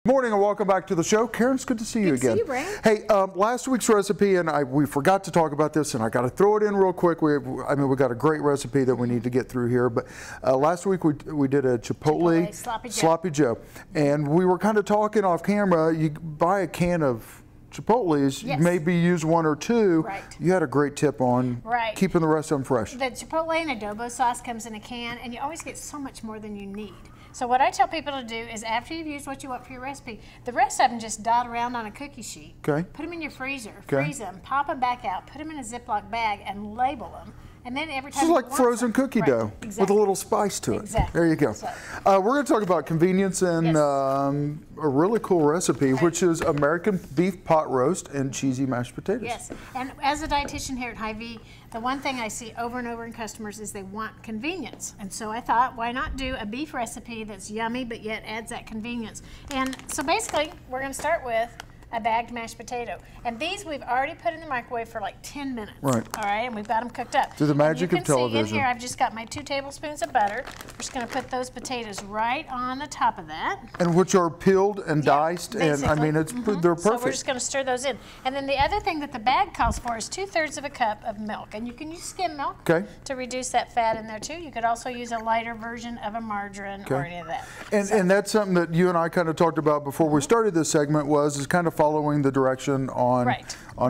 Morning and welcome back to the show. Karen, it's good to see you again. Good to see you, Brian. Hey, last week's recipe, and we forgot to talk about this, and I got to throw it in real quick. We got a great recipe that we need to get through here. But last week we did a Chipotle Sloppy Joe, and we were kind of talking off camera. You buy a can of Chipotles, yes. You maybe use one or two. Right. You had a great tip on keeping the rest of them fresh. The Chipotle and adobo sauce comes in a can, and you always get so much more than you need. So what I tell people to do is after you've used what you want for your recipe, the rest of them just dot around on a cookie sheet. Okay. Put them in your freezer, freeze them, pop them back out, put them in a Ziploc bag, and label them. And then every time this is like frozen cookie dough with a little spice to it. Exactly. There you go. So, we're going to talk about convenience and a really cool recipe, which is American beef pot roast and cheesy mashed potatoes. Yes, and as a dietitian here at Hy-Vee, the one thing I see over and over in customers is they want convenience. And so I thought, why not do a beef recipe that's yummy but yet adds that convenience? And so basically, we're going to start with a bagged mashed potato. And these we've already put in the microwave for like 10 minutes. Right. All right, and we've got them cooked up. Through the magic of television. You can see in here I've just got my 2 tablespoons of butter. We're just going to put those potatoes right on the top of that. And which are peeled and diced, basically. And I mean, they're perfect. So we're just going to stir those in. And then the other thing that the bag calls for is 2/3 of a cup of milk. And you can use skim milk to reduce that fat in there too. You could also use a lighter version of a margarine or any of that. And that's something that you and I kind of talked about before we started this segment is kind of following the direction on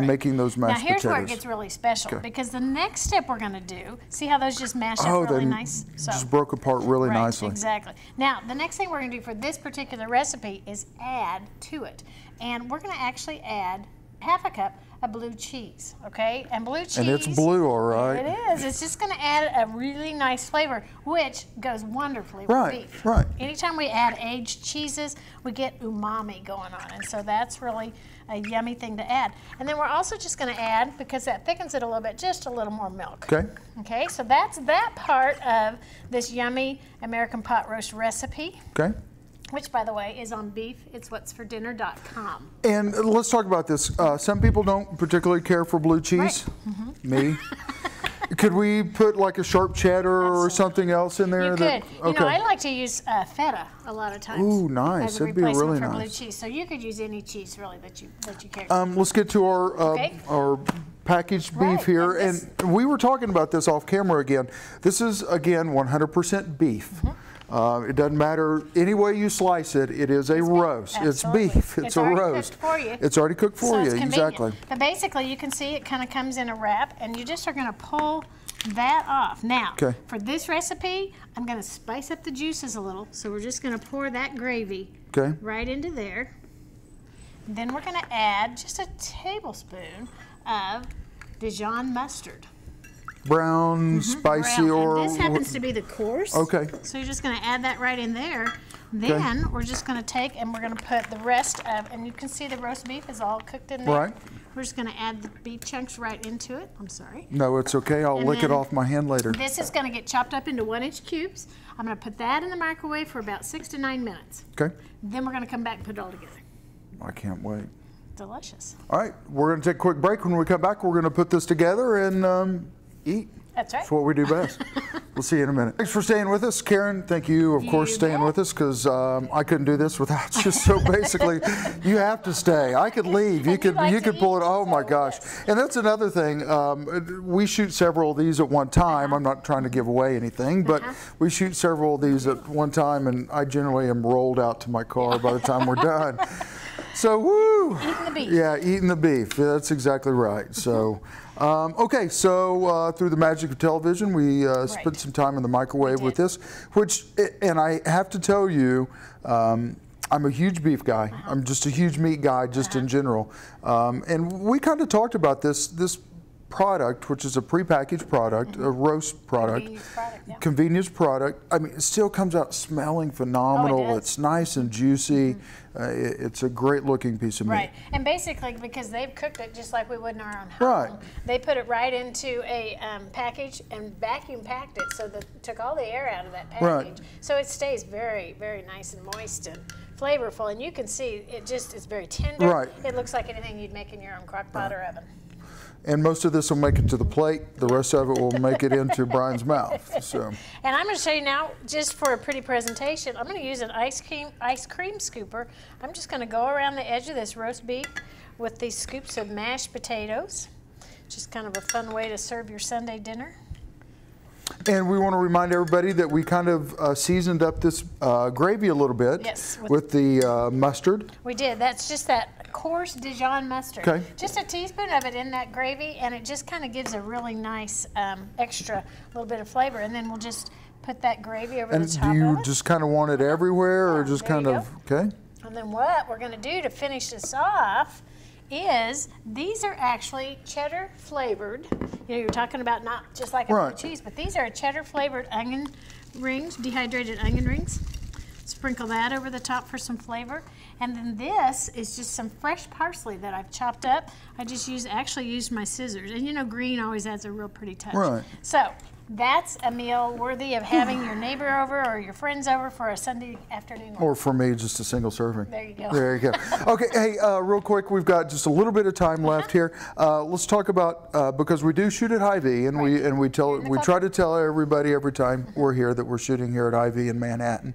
making those mashed potatoes. Now here's where it gets really special because the next step we're going to do, see how those just mashed up really nice? So, just broke apart really nicely. Exactly. Now the next thing we're going to do for this particular recipe is add to it. And we're going to actually add half a cup of blue cheese, okay? And blue cheese. And it's blue, all right. It is. It's just going to add a really nice flavor, which goes wonderfully with beef. Right. Anytime we add aged cheeses, we get umami going on, and so that's really a yummy thing to add. And then we're also just going to add, because that thickens it a little bit, just a little more milk. Okay. Okay, so that's that part of this yummy American pot roast recipe. Okay. Which, by the way, is on beefitswhatsfordinner.com. And let's talk about this. Some people don't particularly care for blue cheese. Right. Me. Could we put like a sharp cheddar or something else in there? You could. You know, I like to use feta a lot of times. Ooh, nice. That'd be really nice. Blue cheese. So you could use any cheese really that you care. Let's get to our packaged beef here, and we were talking about this off camera again. This is again 100% beef. It doesn't matter any way you slice it. It is a roast. Absolutely. It's beef. It's a roast. Cooked for you. It's already cooked for you. Exactly. But basically, you can see it kind of comes in a wrap, and you just are going to pull that off. Now, for this recipe, I'm going to spice up the juices a little. So we're just going to pour that gravy right into there. Then we're going to add just a tablespoon of Dijon mustard. Brown, spicy, or this happens to be the coarse. Okay. So you're just going to add that right in there. Then we're just going to take and we're going to put the rest of, and you can see the roast beef is all cooked in there. Right. We're just going to add the beef chunks right into it. I'm sorry. No, it's okay. I'll lick it off my hand later. This is going to get chopped up into 1-inch cubes. I'm going to put that in the microwave for about 6 to 9 minutes. Okay. Then we're going to come back and put it all together. I can't wait. Delicious. All right, we're going to take a quick break. When we come back, we're going to put this together and eat. That's right. That's what we do best. We'll see you in a minute. Thanks for staying with us, Karen. Thank you, of course, staying with us, because I couldn't do this without you. So basically, you have to stay. I could leave. You could pull it. Oh my gosh! And that's another thing. We shoot several of these at one time. I'm not trying to give away anything, but we shoot several of these at one time, and I generally am rolled out to my car by the time we're done. So woo! Eating the beef. Yeah, eating the beef. That's exactly right. So. Okay, so through the magic of television, we spent some time in the microwave with this, and I have to tell you, I'm a huge beef guy. I'm just a huge meat guy, just in general. And we kind of talked about this product, which is a prepackaged product, a roast product, convenience product. I mean, it still comes out smelling phenomenal. It's nice and juicy. It's a great looking piece of meat. Right, and basically because they've cooked it just like we would in our own home, they put it right into a package and vacuum packed it, so that took all the air out of that package. So it stays very, very nice and moist and flavorful, and you can see it just is very tender. It looks like anything you'd make in your own crock pot or oven. And most of this will make it to the plate. The rest of it will make it into Brian's mouth. So. And I'm going to show you now, just for a pretty presentation, I'm going to use an ice cream scooper. I'm just going to go around the edge of this roast beef with these scoops of mashed potatoes. Just kind of a fun way to serve your Sunday dinner. And we want to remind everybody that we kind of seasoned up this gravy a little bit. Yes, with the mustard. We did. That's just that coarse Dijon mustard. Okay. Just a teaspoon of it in that gravy, and it just kind of gives a really nice extra little bit of flavor. And then we'll just put that gravy over the top of it. And do you just kind of want it everywhere, or just kind of, okay? And then what we're going to do to finish this off is these are actually cheddar flavored. You know, you're talking about not just like a blue cheese, but these are cheddar flavored onion rings, dehydrated onion rings. Sprinkle that over the top for some flavor. And then this is just some fresh parsley that I've chopped up. I just actually used my scissors. And you know, green always adds a real pretty touch. Right. So that's a meal worthy of having your neighbor over or your friends over for a Sunday afternoon. Or for me, just a single serving. There you go. There you go. Okay, hey, real quick, we've got just a little bit of time left here. Let's talk about, because we do shoot at Hy-Vee, and we try to tell everybody every time we're here that we're shooting here at Hy-Vee in Manhattan.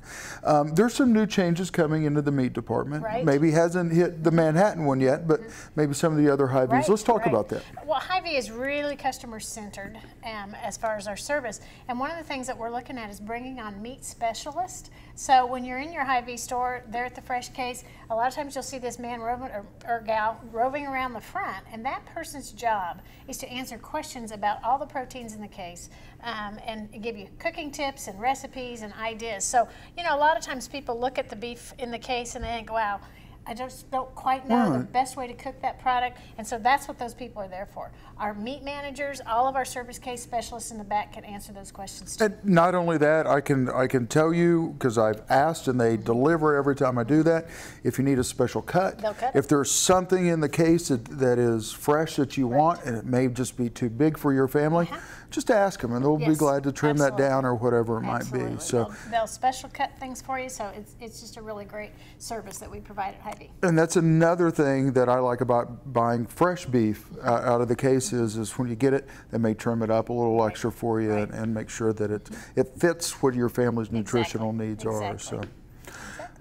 There's some new changes coming into the meat department. Right. Maybe hasn't hit the Manhattan one yet, but maybe some of the other Hy-Vees. Let's talk about that. Well, Hy-Vee is really customer centered as far as our service. And one of the things that we're looking at is bringing on meat specialists. So when you're in your Hy-Vee store, there at the Fresh Case, a lot of times you'll see this man or gal roving around the front, and that person's job is to answer questions about all the proteins in the case and give you cooking tips and recipes and ideas. So, you know, a lot of times people look at the beef in the case and they think, wow, I just don't quite know the best way to cook that product, and so that's what those people are there for. Our meat managers, all of our service case specialists in the back can answer those questions too. And not only that, I can tell you, because I've asked and they deliver every time I do that, if you need a special cut, they'll cut if there's something in the case that is fresh that you want and it may just be too big for your family, just ask them and they'll be glad to trim that down or whatever it might be. So they'll special cut things for you, so it's just a really great service that we provide at Hy-Vee. And that's another thing that I like about buying fresh beef out of the cases is when you get it, they may trim it up a little extra for you and make sure that it fits what your family's nutritional needs are. So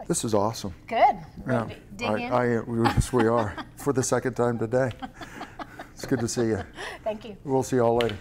this is awesome. Good. Ready to dig in? Yes, we are for the second time today. It's good to see you. Thank you. We'll see you all later.